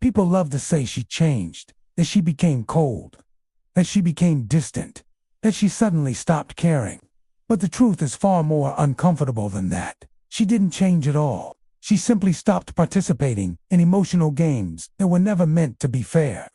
People love to say she changed, that she became cold, that she became distant, that she suddenly stopped caring. But the truth is far more uncomfortable than that. She didn't change at all. She simply stopped participating in emotional games that were never meant to be fair.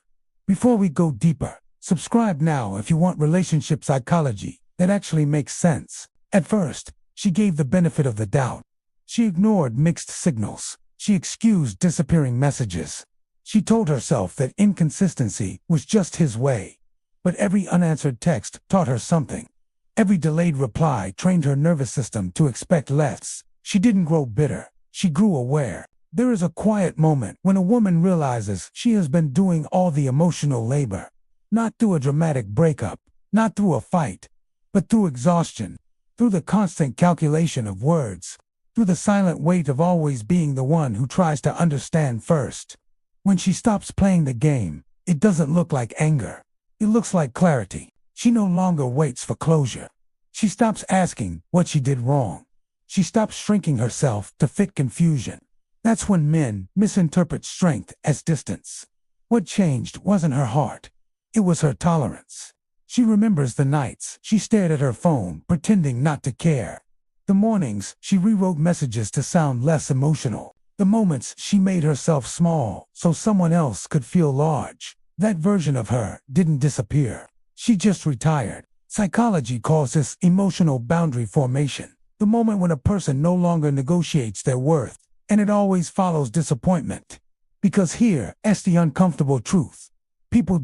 Before we go deeper, subscribe now if you want relationship psychology that actually makes sense. At first, she gave the benefit of the doubt. She ignored mixed signals. She excused disappearing messages. She told herself that inconsistency was just his way. But every unanswered text taught her something. Every delayed reply trained her nervous system to expect less. She didn't grow bitter. She grew aware. There is a quiet moment when a woman realizes she has been doing all the emotional labor. Not through a dramatic breakup, not through a fight, but through exhaustion, through the constant calculation of words, through the silent weight of always being the one who tries to understand first. When she stops playing the game, it doesn't look like anger. It looks like clarity. She no longer waits for closure. She stops asking what she did wrong. She stops shrinking herself to fit confusion. That's when men misinterpret strength as distance. What changed wasn't her heart. It was her tolerance. She remembers the nights she stared at her phone, pretending not to care. The mornings she rewrote messages to sound less emotional. The moments she made herself small so someone else could feel large. That version of her didn't disappear. She just retired. Psychology calls this emotional boundary formation. The moment when a person no longer negotiates their worth, and it always follows disappointment. Because here's the uncomfortable truth. People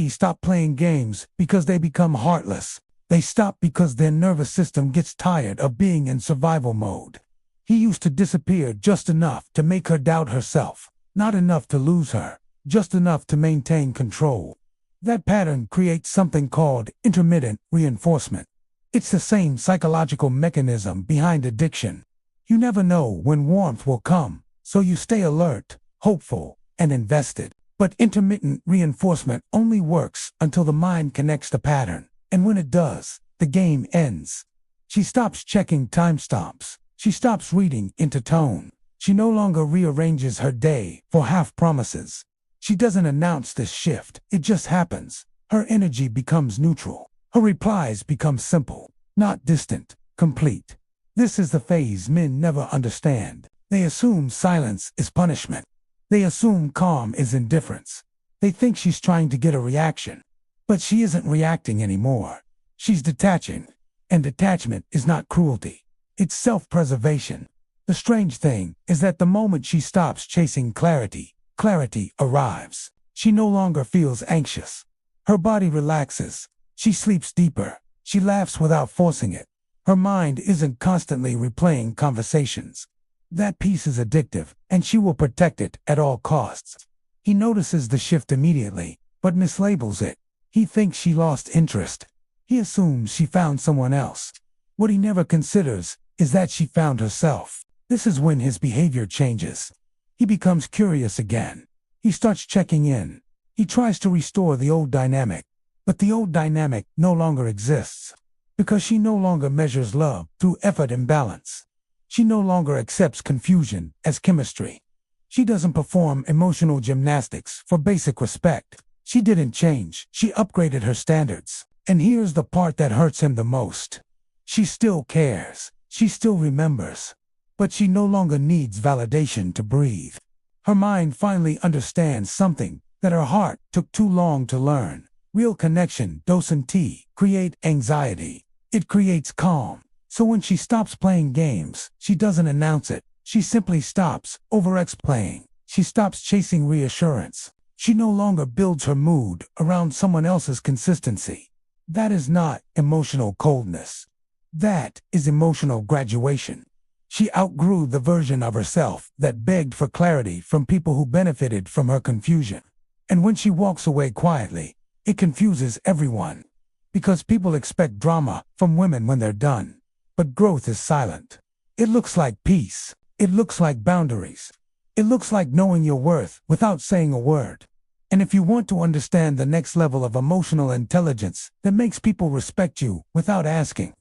stop playing games because they become heartless. They stop because their nervous system gets tired of being in survival mode. He used to disappear just enough to make her doubt herself, not enough to lose her, just enough to maintain control. That pattern creates something called intermittent reinforcement. It's the same psychological mechanism behind addiction. You never know when warmth will come, so you stay alert, hopeful, and invested. But intermittent reinforcement only works until the mind connects the pattern. And when it does, the game ends. She stops checking timestamps. She stops reading into tone. She no longer rearranges her day for half promises. She doesn't announce this shift. It just happens. Her energy becomes neutral. Her replies become simple, not distant, complete. This is the phase men never understand. They assume silence is punishment. They assume calm is indifference. They think she's trying to get a reaction. But she isn't reacting anymore. She's detaching. And detachment is not cruelty. It's self-preservation. The strange thing is that the moment she stops chasing clarity, clarity arrives. She no longer feels anxious. Her body relaxes. She sleeps deeper. She laughs without forcing it. Her mind isn't constantly replaying conversations. That peace is addictive, and she will protect it at all costs. He notices the shift immediately, but mislabels it. He thinks she lost interest. He assumes she found someone else. What he never considers is that she found herself. This is when his behavior changes. He becomes curious again. He starts checking in. He tries to restore the old dynamic. But the old dynamic no longer exists. Because she no longer measures love through effort and balance. She no longer accepts confusion as chemistry. She doesn't perform emotional gymnastics for basic respect. She didn't change. She upgraded her standards. And here's the part that hurts him the most. She still cares. She still remembers. But she no longer needs validation to breathe. Her mind finally understands something that her heart took too long to learn. Real connection doesn't create anxiety. It creates calm. So when she stops playing games, she doesn't announce it. She simply stops over-explaining. She stops chasing reassurance. She no longer builds her mood around someone else's consistency. That is not emotional coldness. That is emotional graduation. She outgrew the version of herself that begged for clarity from people who benefited from her confusion. And when she walks away quietly, it confuses everyone. Because people expect drama from women when they're done. But growth is silent. It looks like peace. It looks like boundaries. It looks like knowing your worth without saying a word. And if you want to understand the next level of emotional intelligence that makes people respect you without asking,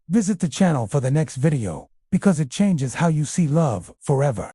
visit the channel for the next video, because it changes how you see love forever.